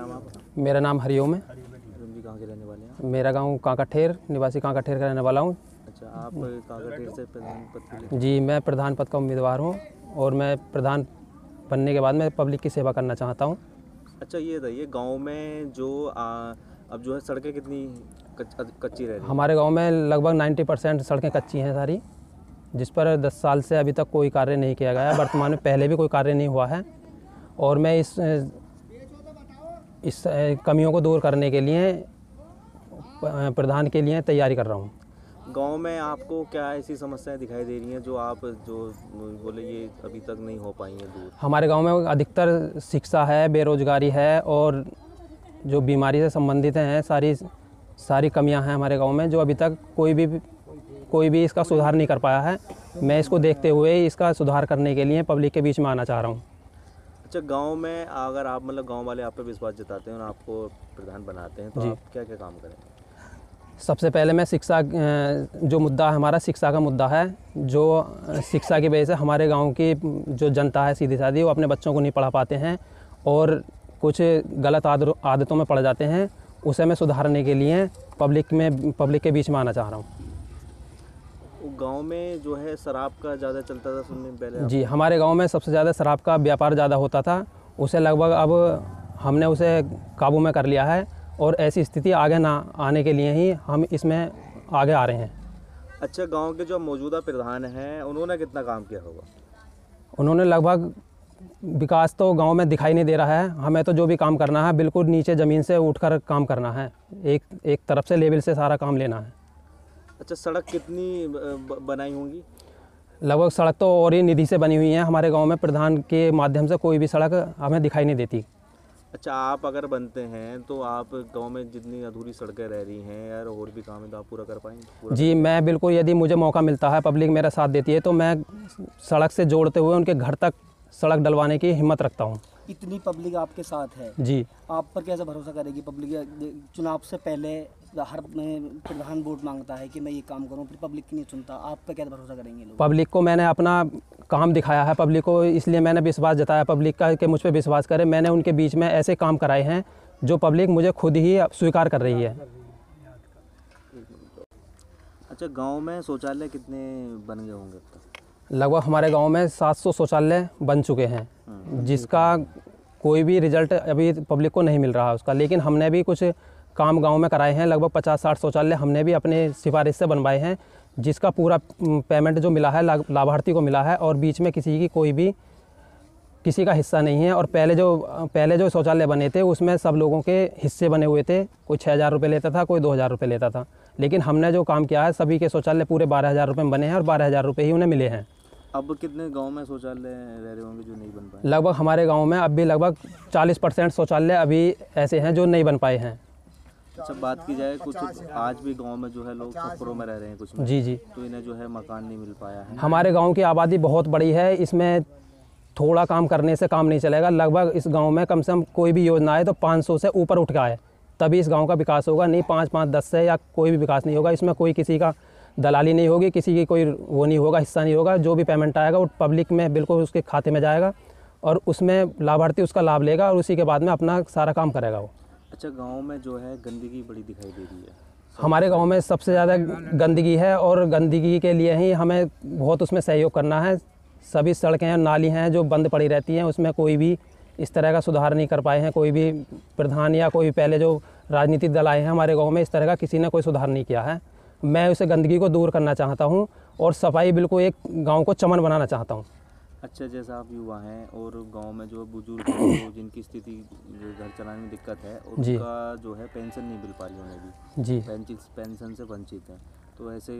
नाम आपका? मेरा नाम हरिओम है। हरिओम जी, कहाँ के रहने वाले हैं? मेरा गांव कांकाठेर, निवासी कांकाठेर का रहने वाला हूं। अच्छा, आप कांकाठेर से प्रधान पद के लिए? जी, मैं प्रधान पद का उम्मीदवार हूं और मैं प्रधान बनने के बाद मैं पब्लिक की सेवा करना चाहता हूं। अच्छा, ये बताइए गांव में जो अब जो है सड़कें कितनी कच्ची रह रही हैं? हमारे गांव में लगभग 90% सड़कें कच्ची हैं सारी, जिस पर 10 साल से अभी तक कोई कार्य नहीं किया गया है। वर्तमान में पहले भी कोई कार्य नहीं हुआ है और मैं इस कमियों को दूर करने के लिए प्रधान के लिए तैयारी कर रहा हूँ। गांव में आपको क्या ऐसी समस्याएं दिखाई दे रही हैं जो आप जो बोले ये अभी तक नहीं हो पाई हैं दूर? हमारे गांव में अधिकतर शिक्षा है, बेरोजगारी है और जो बीमारी से संबंधित हैं सारी कमियां हैं हमारे गांव में, जो अभी तक कोई भी इसका सुधार नहीं कर पाया है। मैं इसको देखते हुए इसका सुधार करने के लिए पब्लिक के बीच में आना चाह रहा हूँ। अच्छा, गांव में अगर आप मतलब गांव वाले आप पे विश्वास जताते हैं और आपको प्रधान बनाते हैं तो आप क्या क्या काम करेंगे? सबसे पहले मैं शिक्षा, जो मुद्दा है हमारा शिक्षा का मुद्दा है, जो शिक्षा की वजह से हमारे गांव की जो जनता है सीधी सादी वो अपने बच्चों को नहीं पढ़ा पाते हैं और कुछ गलत आदतों में पड़ जाते हैं, उसे मैं सुधारने के लिए पब्लिक के बीच में आना चाह रहा हूँ। गांव में जो है शराब का ज़्यादा चलता था सुनने में पहले? जी, हमारे गांव में सबसे ज़्यादा शराब का व्यापार ज़्यादा होता था, उसे लगभग अब हमने उसे काबू में कर लिया है और ऐसी स्थिति आगे ना आने के लिए ही हम इसमें आगे आ रहे हैं। अच्छा, गांव के जो मौजूदा प्रधान हैं उन्होंने कितना काम किया होगा? उन्होंने लगभग विकास तो गांव में दिखाई नहीं दे रहा है। हमें तो जो भी काम करना है बिल्कुल नीचे ज़मीन से उठकर काम करना है, एक तरफ से लेवल से सारा काम लेना है। अच्छा, सड़क कितनी बनाई होंगी? लगभग सड़क तो और ही निधि से बनी हुई है हमारे गांव में, प्रधान के माध्यम से कोई भी सड़क हमें दिखाई नहीं देती। अच्छा, आप अगर बनते हैं तो आप गांव में जितनी अधूरी सड़कें रह रही हैं यार और भी काम है तो आप पूरा कर पाएंगे? जी, मैं बिल्कुल, यदि मुझे मौका मिलता है, पब्लिक मेरा साथ देती है तो मैं सड़क से जोड़ते हुए उनके घर तक सड़क डलवाने की हिम्मत रखता हूँ। इतनी पब्लिक आपके साथ है जी, आप पर कैसे भरोसा करेगी पब्लिक? चुनाव से पहले हर प्रधान वोट मांगता है कि मैं ये काम करूं, फिर पब्लिक की नहीं सुनता, आप पे कैसे भरोसा करेंगे लोग? पब्लिक को मैंने अपना काम दिखाया है, पब्लिक को इसलिए मैंने विश्वास जताया पब्लिक का कि मुझ पर विश्वास करे। मैंने उनके बीच में ऐसे काम कराए हैं जो पब्लिक मुझे खुद ही स्वीकार कर रही है। अच्छा, गांव में शौचालय कितने बन गए होंगे अब तक? लगभग हमारे गांव में 700 शौचालय बन चुके हैं, जिसका कोई भी रिजल्ट अभी पब्लिक को नहीं मिल रहा है उसका, लेकिन हमने भी कुछ काम गांव में कराए हैं। लगभग 50-60 शौचालय हमने भी अपने सिफारिश से बनवाए हैं, जिसका पूरा पेमेंट जो मिला है लाभार्थी को मिला है और बीच में किसी का हिस्सा नहीं है। और पहले जो शौचालय बने थे उसमें सब लोगों के हिस्से बने हुए थे, कोई 6,000 रुपये लेता था, कोई 2,000 रुपये लेता था, लेकिन हमने जो काम किया है सभी के शौचालय पूरे 12,000 रुपये में बने हैं और 12,000 रुपये ही उन्हें मिले हैं। अब कितने गांव में शौचालय रह रहे होंगे जो नहीं बन पाए? लगभग हमारे गांव में अब भी लगभग 40% शौचालय अभी ऐसे हैं जो नहीं बन पाए हैं। अच्छा, बात की जाए कुछ आज भी गांव में जो है लोग छप्परों में रह रहे हैं कुछ में, जी, तो इन्हें जो है मकान नहीं मिल पाया है। हमारे गांव की आबादी बहुत बड़ी है, इसमें थोड़ा काम करने से काम नहीं चलेगा। लगभग इस गांव में कम से कम कोई भी योजना आए तो 500 से ऊपर उठ के आए, तभी इस गांव का विकास होगा। नहीं 5-5, 10 से या कोई भी विकास नहीं होगा। इसमें कोई किसी का दलाली नहीं होगी, किसी की कोई वो नहीं होगा, हिस्सा नहीं होगा। जो भी पेमेंट आएगा वो पब्लिक में बिल्कुल उसके खाते में जाएगा और उसमें लाभार्थी उसका लाभ लेगा और उसी के बाद में अपना सारा काम करेगा वो। अच्छा, गांव में जो है गंदगी बड़ी दिखाई दे रही है? हमारे गांव में सबसे ज़्यादा गंदगी है और गंदगी के लिए ही हमें बहुत उसमें सहयोग करना है। सभी सड़कें और नाली हैं जो बंद पड़ी रहती हैं, उसमें कोई भी इस तरह का सुधार नहीं कर पाए हैं। कोई भी प्रधान या कोई पहले जो राजनीतिक दल आए हैं हमारे गाँव में, इस तरह का किसी ने कोई सुधार नहीं किया है। मैं उसे गंदगी को दूर करना चाहता हूँ और सफाई बिल्कुल एक गाँव को चमन बनाना चाहता हूँ। अच्छा, जैसा आप युवा हैं और गांव में जो बुजुर्ग हैं जिनकी स्थिति घर चलाने में दिक्कत है उनका जो है पेंशन नहीं मिल पा रही उन्हें भी, जी, पेंशन से वंचित हैं, तो ऐसे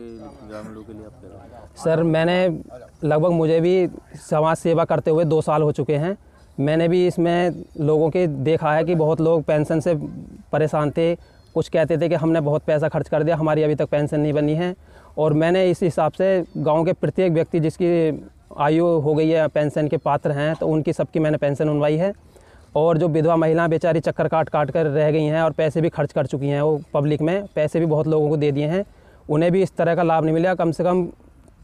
ग्रामीण लोगों के लिए आप क्या करें? सर, मुझे भी समाज सेवा करते हुए 2 साल हो चुके हैं। मैंने भी इसमें लोगों के देखा है कि बहुत लोग पेंशन से परेशान थे, कुछ कहते थे कि हमने बहुत पैसा खर्च कर दिया, हमारी अभी तक पेंशन नहीं बनी है। और मैंने इस हिसाब से गांव के प्रत्येक व्यक्ति जिसकी आयु हो गई है पेंशन के पात्र हैं तो उनकी सबकी मैंने पेंशन बनवाई है। और जो विधवा महिला बेचारी चक्कर काट कर रह गई हैं और पैसे भी खर्च कर चुकी हैं, वो पब्लिक में पैसे भी बहुत लोगों को दे दिए हैं, उन्हें भी इस तरह का लाभ नहीं मिला। कम से कम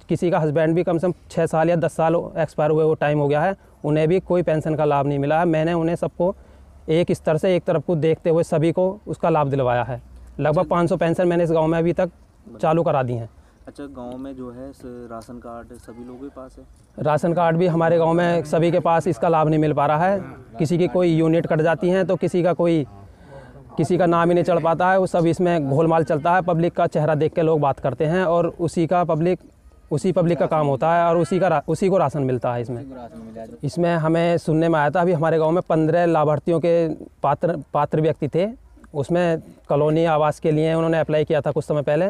किसी का हस्बैंड भी कम से कम 6 साल या 10 साल एक्सपायर हुए वो टाइम हो गया है, उन्हें भी कोई पेंशन का लाभ नहीं मिला है। मैंने उन्हें सबको एक स्तर से एक तरफ को देखते हुए सभी को उसका लाभ दिलवाया है। लगभग 500 पेंशन मैंने इस गांव में अभी तक चालू करा दी हैं। अच्छा, गांव में जो है राशन कार्ड सभी लोगों के पास है? राशन कार्ड भी हमारे गांव में सभी के पास इसका लाभ नहीं मिल पा रहा है। किसी की कोई यूनिट कट जाती हैं तो किसी का नाम ही नहीं चढ़ पाता है। वो सब इसमें घोलमाल चलता है। पब्लिक का चेहरा देख के लोग बात करते हैं और उसी पब्लिक का काम होता है और उसी को राशन मिलता है। इसमें हमें सुनने में आया था, अभी हमारे गांव में 15 लाभार्थियों के पात्र व्यक्ति थे। उसमें कॉलोनी आवास के लिए उन्होंने अप्लाई किया था कुछ समय पहले।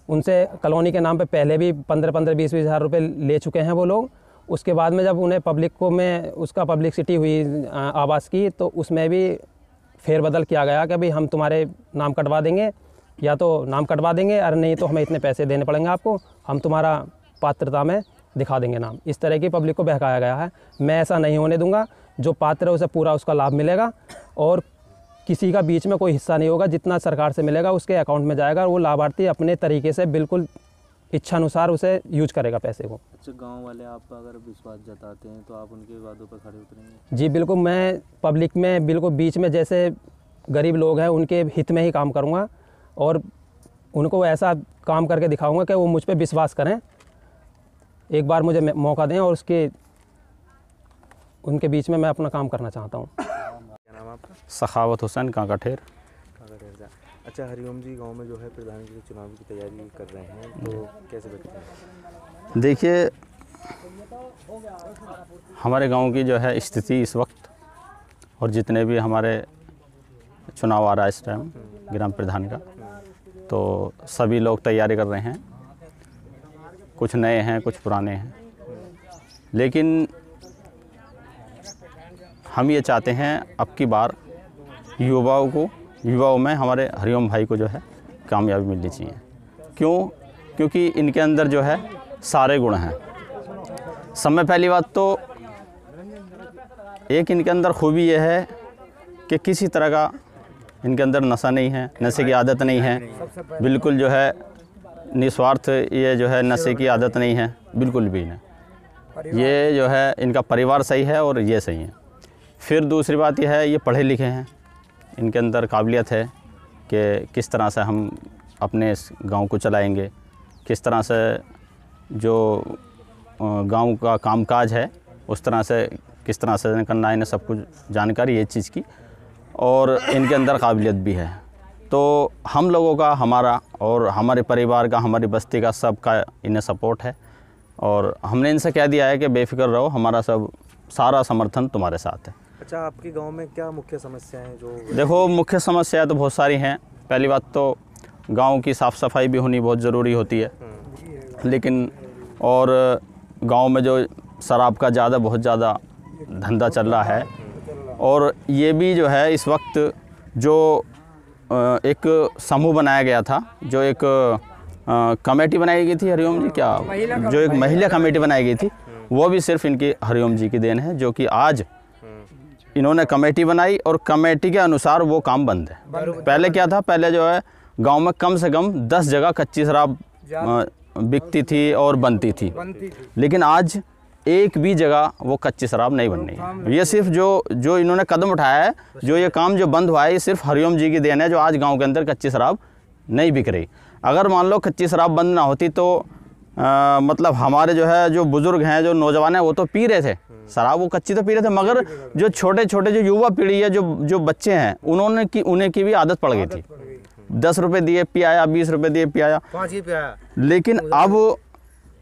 उनसे कॉलोनी के नाम पे पहले भी 15-15, 20-20 हज़ार रुपये ले चुके हैं वो लोग। उसके बाद में जब उन्हें उसका पब्लिसिटी हुई आवास की, तो उसमें भी फेरबदल किया गया कि भाई हम तुम्हारे नाम कटवा देंगे, या तो नाम कटवा देंगे, अरे नहीं तो हमें इतने पैसे देने पड़ेंगे आपको, हम तुम्हारा पात्रता में दिखा देंगे नाम। इस तरह की पब्लिक को बहकाया गया है। मैं ऐसा नहीं होने दूंगा। जो पात्र है उसे पूरा उसका लाभ मिलेगा और किसी का बीच में कोई हिस्सा नहीं होगा। जितना सरकार से मिलेगा उसके अकाउंट में जाएगा और वो लाभार्थी अपने तरीके से बिल्कुल इच्छानुसार उसे यूज करेगा पैसे को। अच्छा, गांव वाले आप पर अगर विश्वास जताते हैं तो आप उनके वादों पर खड़े उतरेंगे? जी बिल्कुल, मैं पब्लिक में बिल्कुल बीच में जैसे गरीब लोग हैं उनके हित में ही काम करूँगा और उनको ऐसा काम करके दिखाऊँगा कि वो मुझ पर विश्वास करें। एक बार मुझे मौका दें और उनके बीच में मैं अपना काम करना चाहता हूँ। क्या नाम आपका? सखावत हुसैन काकाठेर। अच्छा, हरिओम जी गांव में जो है प्रधान के चुनाव की तैयारी कर रहे हैं, तो कैसे देखते हैं? देखिए, हमारे गांव की जो है स्थिति इस वक्त और जितने भी हमारे चुनाव आ रहा है इस टाइम ग्राम प्रधान का, तो सभी लोग तैयारी कर रहे हैं। कुछ नए हैं, कुछ पुराने हैं, लेकिन हम ये चाहते हैं अब की बार युवाओं में हमारे हरिओम भाई को जो है कामयाबी मिलनी चाहिए। क्यों? क्योंकि इनके अंदर जो है सारे गुण हैं। समय पहली बात तो एक इनके अंदर खूबी ये है कि किसी तरह का इनके अंदर नशा नहीं है, नशे की आदत नहीं है, बिल्कुल जो है निस्वार्थ, ये जो है नशे की आदत नहीं है बिल्कुल भी नहीं। ये जो है इनका परिवार सही है और ये सही है। फिर दूसरी बात यह है, ये पढ़े लिखे हैं, इनके अंदर काबिलियत है कि किस तरह से हम अपने इस गांव को चलाएंगे, किस तरह से जो गांव का कामकाज है उस तरह से किस तरह से करना है, इन्हें सब कुछ जानकारी है चीज़ की, और इनके अंदर काबिलियत भी है। तो हम लोगों का, हमारा और हमारे परिवार का, हमारी बस्ती का, सबका इन्हें सपोर्ट है और हमने इनसे कह दिया है कि बेफिक्र रहो, हमारा सारा समर्थन तुम्हारे साथ है। अच्छा, आपके गांव में क्या मुख्य समस्याएं हैं जो? देखो, मुख्य समस्याएं तो बहुत सारी हैं। पहली बात तो गांव की साफ़ सफाई भी होनी बहुत ज़रूरी होती है, लेकिन और गांव में जो शराब का बहुत ज़्यादा धंधा चल रहा है, और ये भी जो है इस वक्त जो एक समूह बनाया गया था, जो एक कमेटी बनाई गई थी हरिओम जी, जो एक महिला कमेटी बनाई गई थी, वो भी सिर्फ इनकी हरिओम जी की देन है, जो कि आज इन्होंने कमेटी बनाई और कमेटी के अनुसार वो काम बंद है। पहले क्या था, पहले जो है गांव में कम से कम 10 जगह कच्ची शराब बिकती थी और बनती थी, लेकिन आज एक भी जगह वो कच्ची शराब नहीं बन रही है। ये सिर्फ जो इन्होंने कदम उठाया है, जो ये काम जो बंद हुआ है, ये सिर्फ हरिओम जी की देन है, जो आज गांव के अंदर कच्ची शराब नहीं बिक रही। अगर मान लो कच्ची शराब बंद ना होती तो मतलब हमारे जो है जो बुज़ुर्ग हैं, जो नौजवान हैं, वो तो पी रहे थे शराब, वो कच्ची तो पी रहे थे, मगर जो छोटे छोटे जो युवा पीढ़ी है, जो बच्चे हैं, उन्हें की भी आदत पड़ गई थी। 10 रुपये दिए पी आया, 20 रुपये दिए पी आया, 5 ही पी आया। लेकिन अब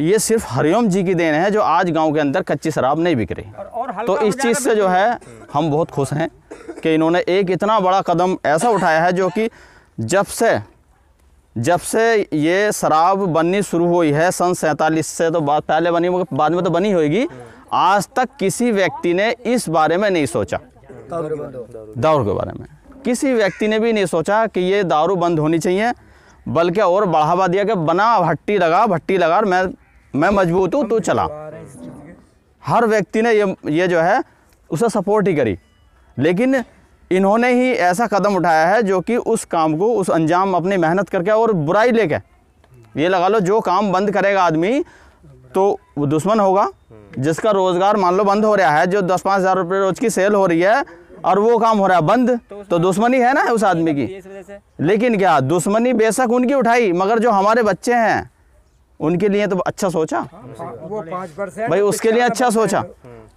ये सिर्फ हरिओम जी की देन है, जो आज गांव के अंदर कच्ची शराब नहीं बिक रही। तो इस चीज़ से जो है हम बहुत खुश हैं कि इन्होंने एक इतना बड़ा कदम ऐसा उठाया है, जो कि जब से ये शराब बननी शुरू हुई है सन 47 से, तो पहले बनी, बाद में तो बनी होगी, आज तक किसी व्यक्ति ने इस बारे में नहीं सोचा। दारू के बारे में किसी व्यक्ति ने भी नहीं सोचा कि ये दारू बंद होनी चाहिए, बल्कि और बढ़ावा दिया कि बना भट्टी लगा, मैं मजबूत हूँ, तू चला। हर व्यक्ति ने ये जो है उसे सपोर्ट ही करी, लेकिन इन्होंने ही ऐसा कदम उठाया है जो कि उस काम को, उस अंजाम अपनी मेहनत करके और बुराई लेके, ये लगा लो जो काम बंद करेगा आदमी तो वो दुश्मन होगा। जिसका रोज़गार मान लो बंद हो रहा है, जो 10-5 हज़ार रुपये रोज़ की सेल हो रही है, और वो काम हो रहा है बंद, तो दुश्मनी है ना उस आदमी की। इस वजह से लेकिन क्या दुश्मनी बेशक उनकी उठाई, मगर जो हमारे बच्चे हैं उनके लिए तो अच्छा सोचा, वो 5% भाई उसके लिए अच्छा सोचा।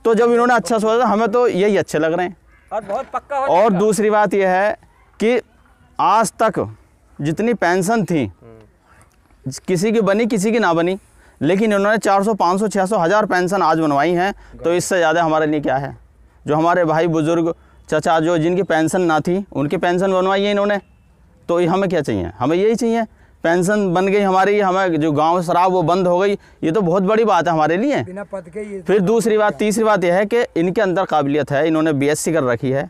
तो जब इन्होंने अच्छा सोचा, हमें तो यही अच्छे लग रहे हैं। और बहुत पक्का हो और दूसरी बात यह है कि आज तक जितनी पेंशन थी, किसी की बनी किसी की ना बनी, लेकिन इन्होंने 400 500 600 1000 पेंशन आज बनवाई हैं। तो इससे ज़्यादा हमारे लिए क्या है? जो हमारे भाई बुजुर्ग चाचा जो जिनकी पेंशन ना थी, उनकी पेंशन बनवाई है इन्होंने। तो हमें क्या चाहिए? हमें यही चाहिए, पेंशन बन गई हमारी, हमें जो गांव शराब वो बंद हो गई, ये तो बहुत बड़ी बात है हमारे लिए। बिना पद के ये फिर दूसरी बात, तीसरी बात यह है कि इनके अंदर काबिलियत है, इन्होंने बीएससी कर रखी है।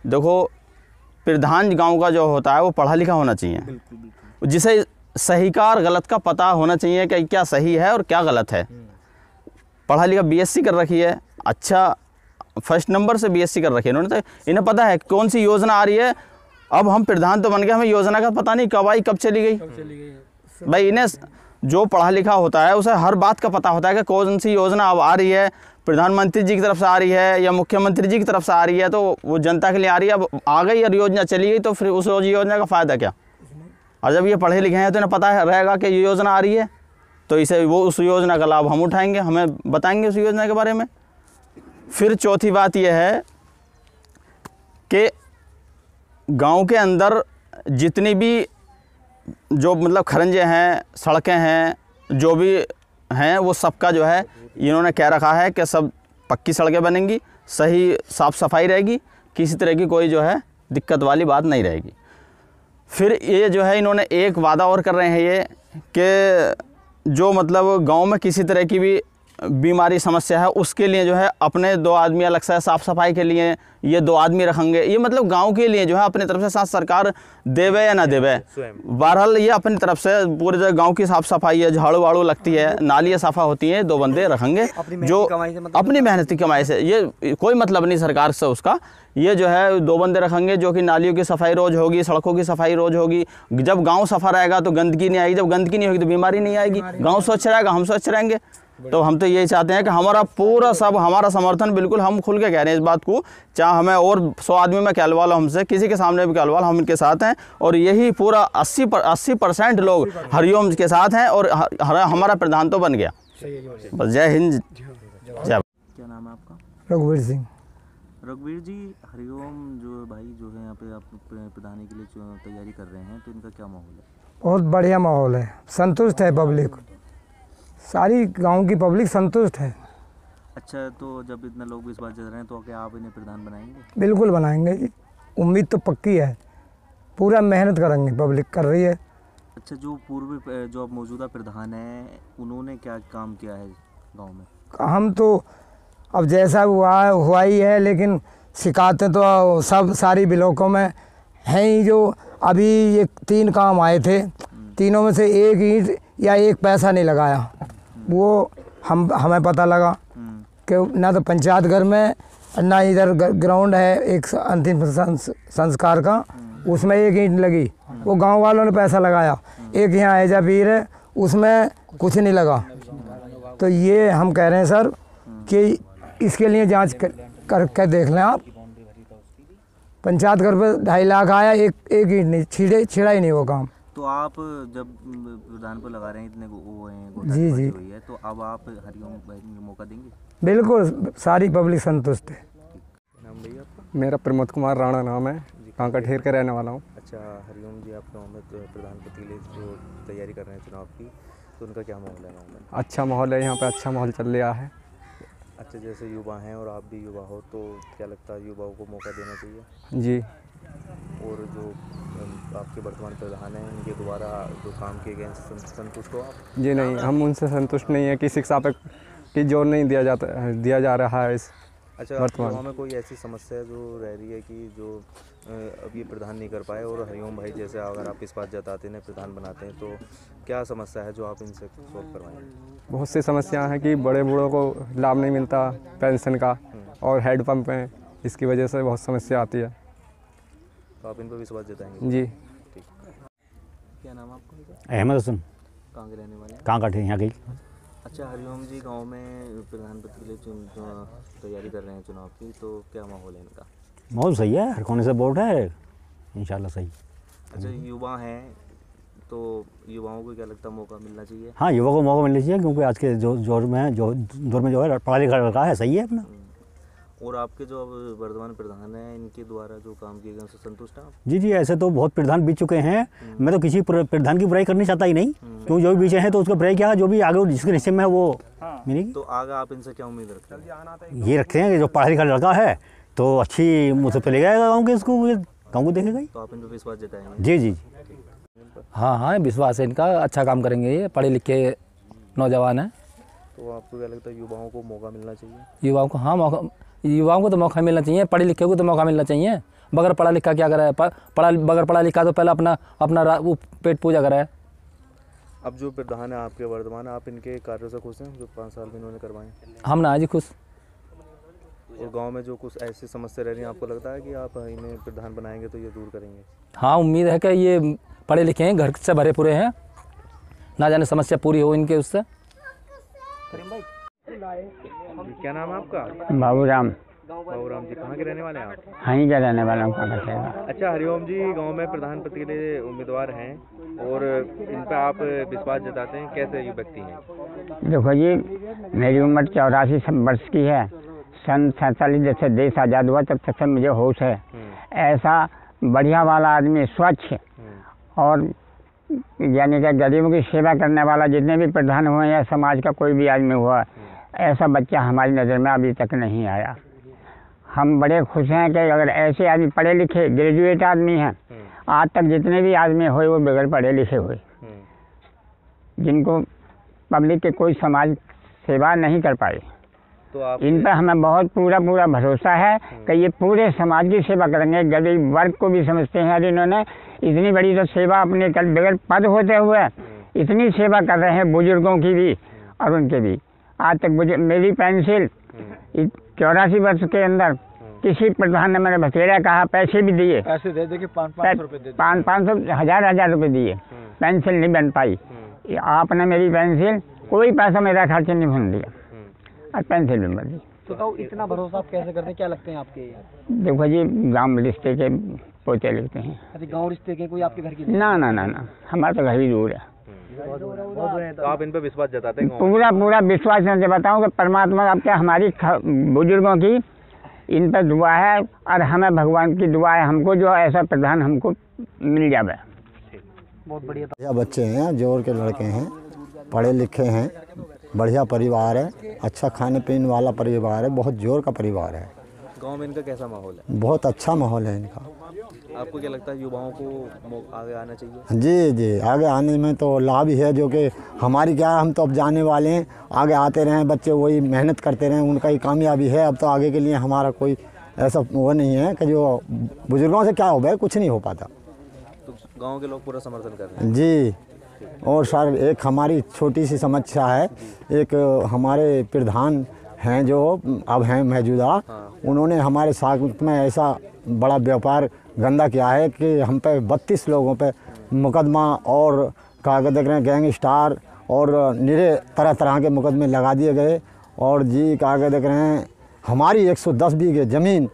देखो, प्रधान गांव का जो होता है वो पढ़ा लिखा होना चाहिए, जिसे सही का और गलत का पता होना चाहिए कि क्या सही है और क्या गलत है। पढ़ा लिखा बीएससी कर रखी है, अच्छा फर्स्ट नंबर से बीएससी कर रखी है इन्होंने। तो इन्हें पता है कौन सी योजना आ रही है। अब हम प्रधान तो बन गए, हमें योजना का पता नहीं कब आई कब चली गई। भाई इन्हें जो पढ़ा लिखा होता है उसे हर बात का पता होता है कि कौन सी योजना अब आ रही है, प्रधानमंत्री जी की तरफ से आ रही है या मुख्यमंत्री जी की तरफ से आ रही है, तो वो जनता के लिए आ रही है। अब आ गई और योजना चली गई, तो फिर उस योजना का फ़ायदा क्या? और जब ये पढ़े लिखे हैं तो इन्हें पता है रहेगा कि ये योजना आ रही है, तो इसे वो उस योजना का लाभ हम उठाएंगे, हमें बताएंगे उस योजना के बारे में। फिर चौथी बात यह है कि गांव के अंदर जितनी भी जो मतलब खरंजे हैं, सड़कें हैं, जो भी हैं, वो सबका जो है इन्होंने कह रखा है कि सब पक्की सड़कें बनेंगी, सही साफ़ सफाई रहेगी, किसी तरह की कोई जो है दिक्कत वाली बात नहीं रहेगी। फिर ये जो है इन्होंने एक वादा और कर रहे हैं ये कि जो मतलब गांव में किसी तरह की भी बीमारी समस्या है उसके लिए जो है अपने 2 आदमी अलग से साफ़ सफाई के लिए ये 2 आदमी रखेंगे। ये मतलब गांव के लिए जो है अपनी तरफ से साथ सरकार देवे या ना देवे, बहरहाल ये अपनी तरफ से पूरे जो गांव की साफ़ सफाई है, झाड़ू वाड़ू लगती है, नालियाँ साफ़ा होती हैं, 2 बंदे रखेंगे जो अपनी मेहनत की कमाई से, ये कोई मतलब नहीं सरकार से उसका। ये जो है 2 बंदे रखेंगे जो कि नालियों की सफाई रोज़ होगी, सड़कों की सफाई रोज़ होगी। जब गाँव सफ़ा रहेगा तो गंदगी नहीं आएगी, जब गंदगी नहीं होगी तो बीमारी नहीं आएगी, गाँव स्वच्छ रहेगा, हम स्वच्छ रहेंगे। तो हम तो यही चाहते हैं कि हमारा पूरा सब हमारा समर्थन, बिल्कुल हम खुल के कह रहे हैं इस बात को, चाहे हमें और 100 आदमी में कहलवा लो, हमसे किसी के सामने भी कहलवा लो, हम इनके साथ हैं। और यही पूरा 80% लोग हरिओम के साथ हैं और हमारा प्रधान तो बन गया। बस जय हिंद, जय। क्या नाम है आपका? रघुवीर सिंह। रघुवीर जी, हरिओम जो भाई जो है यहाँ पे आप प्रधानी के लिए तैयारी कर रहे हैं, तो इनका क्या माहौल है? बहुत बढ़िया माहौल है, संतुष्ट है पब्लिक, सारी गांव की पब्लिक संतुष्ट है। अच्छा, तो जब इतना लोग इस बात जता रहे हैं तो क्या आप इन्हें प्रधान बनाएंगे? बिल्कुल बनाएंगे जी, उम्मीद तो पक्की है, पूरा मेहनत करेंगे, पब्लिक कर रही है। अच्छा, जो पूर्व जो अब मौजूदा प्रधान हैं उन्होंने क्या काम किया है गांव में? हम तो अब जैसा हुआ ही है, लेकिन शिकायतें तो सब सारी ब्लॉकों में हैं ही। जो अभी ये 3 काम आए थे, तीनों में से 1 ईंट या 1 पैसा नहीं लगाया। वो हमें पता लगा कि ना तो पंचायत घर में ना इधर ग्राउंड है एक अंतिम संस्कार का, उसमें 1 ईंट लगी, वो गांव वालों ने पैसा लगाया। एक यहाँ ऐजा पीर है, उसमें कुछ नहीं लगा। तो ये हम कह रहे हैं सर कि इसके लिए जांच करके देख लें आप। पंचायत घर पर 2.5 लाख आया, एक ईंट नहीं छिड़ा ही नहीं वो काम। तो आप जब प्रधान को लगा रहे हैं, इतने वो हैं जी जी हुई है, तो अब आप हरिओम भाई को मौका देंगे? बिल्कुल, सारी पब्लिक संतुष्ट है। नाम भैया आपका? मेरा प्रमोद कुमार राणा नाम है, कांकाठेर का रहने वाला हूँ। अच्छा, हरिओम जी आप गाँव में प्रधान पद के लिए जो तैयारी कर रहे हैं चुनाव की, तो उनका क्या माहौल है गाँव में? अच्छा माहौल है यहाँ पे, अच्छा माहौल चल रहा है। अच्छा, जैसे युवा हैं और आप भी युवा हो, तो क्या लगता है युवाओं को मौका देना चाहिए? जी। और जो आपके वर्तमान प्रधान हैं उनके द्वारा जो काम किए गए हैं संतुष्ट हो आप? जी नहीं, हम उनसे संतुष्ट नहीं है कि शिक्षा पे की जोर नहीं दिया जा रहा है इस अच्छा, वर्तमान गाँव में कोई ऐसी समस्या जो रह रही है कि जो अब ये प्रधान नहीं कर पाए, और हरिओम भाई जैसे अगर आप इस बात जताते हैं प्रधान बनाते हैं, तो क्या समस्या है जो आप इनसे सॉल्व करवाएंगे? बहुत सी समस्याएं हैं कि बड़े बूढ़ों को लाभ नहीं मिलता पेंशन का, और हेड पंप हैं, इसकी वजह से बहुत समस्या आती है। तो आप इन पर विश्वास जताएंगे? जी। ठीक। क्या नाम आपका? अहमद हसन। कहाँ के रहने वाले हैं? कांकाठेर यहाँ गई। अच्छा, हरिओम जी गांव में प्रधान पद के लिए तैयारी कर रहे हैं चुनाव की, तो क्या माहौल है इनका? बहुत सही है, हर कोने से वोट है, इंशाल्लाह सही। अच्छा, युवा हैं तो युवाओं को क्या लगता है मौका मिलना चाहिए? हाँ, युवा को मौका मिलना चाहिए, क्योंकि आज के जो दौर में जो है पढ़ा लिखा लड़का है, सही है अपना। और आपके जो अब वर्तमान प्रधान हैं, इनके द्वारा जो काम किए गए उनसे संतुष्ट हैं आप? जी जी, ऐसे तो बहुत प्रधान बीत चुके हैं। मैं तो किसी प्रधान की बुराई करनी चाहता ही नहीं, क्योंकि जो भी बीचे हैं तो उसका बुराई क्या, जो भी आगे जिसके निश्चय में है वो मिलेगी। तो आगे आप इनसे क्या उम्मीद रखते हैं? ये रखते हैं कि जो पढ़ा लिखा लड़का है तो अच्छी मुझसे पे ले जाएगा गाँव के, इसको गाँव को देखेगा ही। तो आप इन पर विश्वास जताएंगे? जी जी। हाँ हाँ, विश्वास है इनका, अच्छा काम करेंगे, ये पढ़े लिखे नौजवान हैं। तो आपको क्या लगता है युवाओं को मौका मिलना चाहिए? युवाओं को, हाँ मौका, युवाओं को तो मौका मिलना चाहिए, पढ़े लिखे को तो मौका मिलना चाहिए। बगैर पढ़ा लिखा क्या करे, बगैर पढ़ा लिखा तो पहले अपना वो पेट पूजा करे। अब जो प्रधान है आपके वर्तमान, आप इनके कार्यों से खुश हैं जो 5 साल में इन्होंने करवाए? हम ना जी खुश। और गांव में जो कुछ ऐसी समस्या रह रही है, आपको लगता है कि आप इन्हें प्रधान बनाएंगे तो ये दूर करेंगे? हाँ, उम्मीद है कि ये पढ़े लिखे हैं, घर से भरे पूरे हैं, ना जाने समस्या पूरी हो इनके उससे। क्या नाम है आपका? बाबूराम। बाबूराम जी, कहाँ के रहने वाले हैं आप? हीं का रहने वाला हूँ, कहाँ का। अच्छा, हरिओम जी गांव में प्रधान पद के लिए उम्मीदवार हैं और इन पर आप विश्वास जताते हैं, कैसे ये व्यक्ति हैं? देखो जी, मेरी उम्र 84 वर्ष की है। सन 47 जब से देश आज़ाद हुआ तब तक से मुझे होश है। ऐसा बढ़िया वाला आदमी, स्वच्छ और यानी कि गरीबों की सेवा करने वाला, जितने भी प्रधान हुए या समाज का कोई भी आदमी हुआ, ऐसा बच्चा हमारी नज़र में अभी तक नहीं आया। हम बड़े खुश हैं कि अगर ऐसे आदमी पढ़े लिखे ग्रेजुएट आदमी हैं, आज तक जितने भी आदमी हुए वो बगैर पढ़े लिखे हुए, जिनको पब्लिक के कोई समाज सेवा नहीं कर पाए। तो आप इन पर हमें बहुत पूरा भरोसा है कि ये पूरे समाज की सेवा करेंगे। गरीब वर्ग को भी समझते हैं, और इन्होंने इतनी बड़ी तो सेवा अपने बगैर पद होते हुए इतनी सेवा कर रहे हैं, बुजुर्गों की भी और उनके भी। आज तक मेरी पेंसिल 84 वर्ष के अंदर किसी प्रधान ने मेरे भतीजा कहा, पैसे भी दिए, पैसे दे के 500 रुपये दे, 500 1000 रुपये दिए, पेंसिल नहीं बन पाई। आपने मेरी पेंसिल कोई पैसा मेरा खर्च नहीं होने दिया और पेंसिल भी बन दी। तो इतना भरोसा आप कैसे करते हैं, क्या लगते हैं आपके? देखो जी, गांव रिश्ते के पोते लिखते हैं। अरे गाँव रिश्ते के कोई आपके घर की? ना ना ना ना, हमारा तो घर ही दूर है। तो आप इन पर विश्वास जताते हैं? पूरा विश्वास है। बताऊँ कि परमात्मा आपके हमारी बुजुर्गों की इन पर दुआ है, और हमें भगवान की दुआ है, हमको जो ऐसा प्रधान हमको मिल जाए। बहुत बढ़िया। बढ़िया बच्चे हैं, जोर के लड़के हैं, पढ़े लिखे हैं, बढ़िया परिवार है, अच्छा खाने पीने वाला परिवार है, बहुत जोर का परिवार है। गांव में इनका कैसा माहौल है? बहुत अच्छा माहौल है इनका। आपको क्या लगता है युवाओं को आगे आना चाहिए? जी जी, आगे आने में तो लाभ ही है, जो कि हमारी क्या, हम तो अब जाने वाले हैं, आगे आते रहें बच्चे, वही मेहनत करते रहें, उनका ही कामयाबी है। अब तो आगे के लिए हमारा कोई ऐसा वो नहीं है कि जो बुजुर्गों से क्या हो गया, कुछ नहीं हो पाता। तो गांव के लोग पूरा समर्थन कर रहे हैं? जी। और सर, एक हमारी छोटी सी समस्या है, एक हमारे प्रधान हैं जो अब हैं मौजूदा, उन्होंने हमारे साथ में ऐसा बड़ा व्यापार गंदा किया है कि हम पे 32 लोगों पे मुकदमा और कागज देख रहे हैं, गैंगस्टर और निरे तरह तरह के मुकदमे लगा दिए गए। और जी कागज देख रहे हैं, हमारी 110 बीघे ज़मीन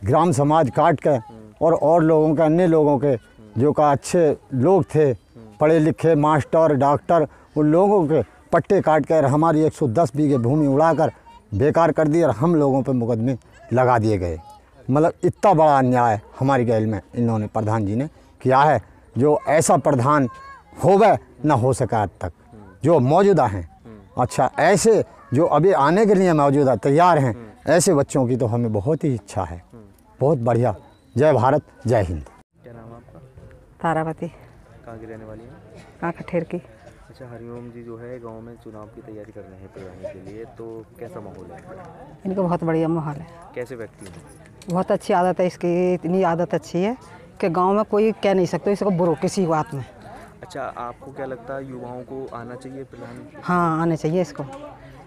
ग्राम समाज काट के और लोगों के, अन्य लोगों के जो का अच्छे लोग थे, पढ़े लिखे मास्टर डॉक्टर, उन लोगों के पट्टे काट कर हमारी 110 बीघे भूमि उड़ाकर बेकार कर दी और हम लोगों पे मुकदमे लगा दिए गए। मतलब इतना बड़ा अन्याय हमारी गैल में इन्होंने प्रधान जी ने किया है, जो ऐसा प्रधान होवे ना हो सका आज तक जो मौजूदा हैं। अच्छा, ऐसे जो अभी आने के लिए मौजूदा तैयार हैं, ऐसे बच्चों की तो हमें बहुत ही इच्छा है। बहुत बढ़िया। जय भारत, जय हिंद। क्या नाम है आपका? तारावती। कहाँ की रहने वाली हैं? कहाँ कठेर की। अच्छा, हरिओम जी जो है गांव में चुनाव की तैयारी कर रहे हैं प्रधान के लिए, तो कैसा माहौल है? इनका बहुत बढ़िया माहौल है। कैसे व्यक्ति हैं? बहुत अच्छी आदत है इसकी, इतनी आदत अच्छी है कि गांव में कोई कह नहीं सकता इसको बुरो किसी बात में। अच्छा, आपको क्या लगता है युवाओं को आना चाहिए प्रधान? हाँ, आने चाहिए इसको।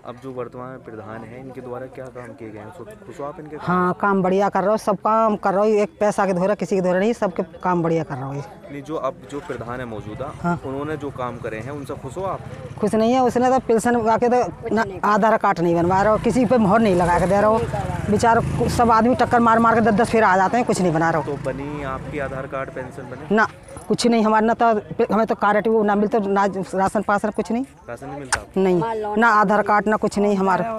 अब जो वर्तमान प्रधान हैं इनके द्वारा क्या काम किए गए हैं, खुश हो आप इनके? हाँ, काम बढ़िया कर रहा हूँ, सब काम कर रहा हूँ, एक पैसा के धोरा किसी के धोरा नहीं, सबके काम बढ़िया कर रहा हूँ। नहीं, जो अब जो प्रधान है मौजूदा, हाँ। उन्होंने जो काम करे हैं उनसे खुश हो आप? खुश नहीं है, उसने तो पेंशन लगा के तो ना आधार कार्ड नहीं बनवा रहा हो, किसी पे मोहर नहीं लगा के दे रहा हो, बेचारा सब आदमी टक्कर मार मार के 10-10 फेर आ जाते हैं, कुछ नहीं बना रहा हो। तो बनी आपकी आधार कार्ड पेंशन बने? ना कुछ नहीं हमारे, ना तो हमें तो कार्ड वो ना मिलता, ना राशन पास, कुछ नहीं, राशन नहीं मिलता? नहीं, ना आधार कार्ड, ना कुछ नहीं हमारा।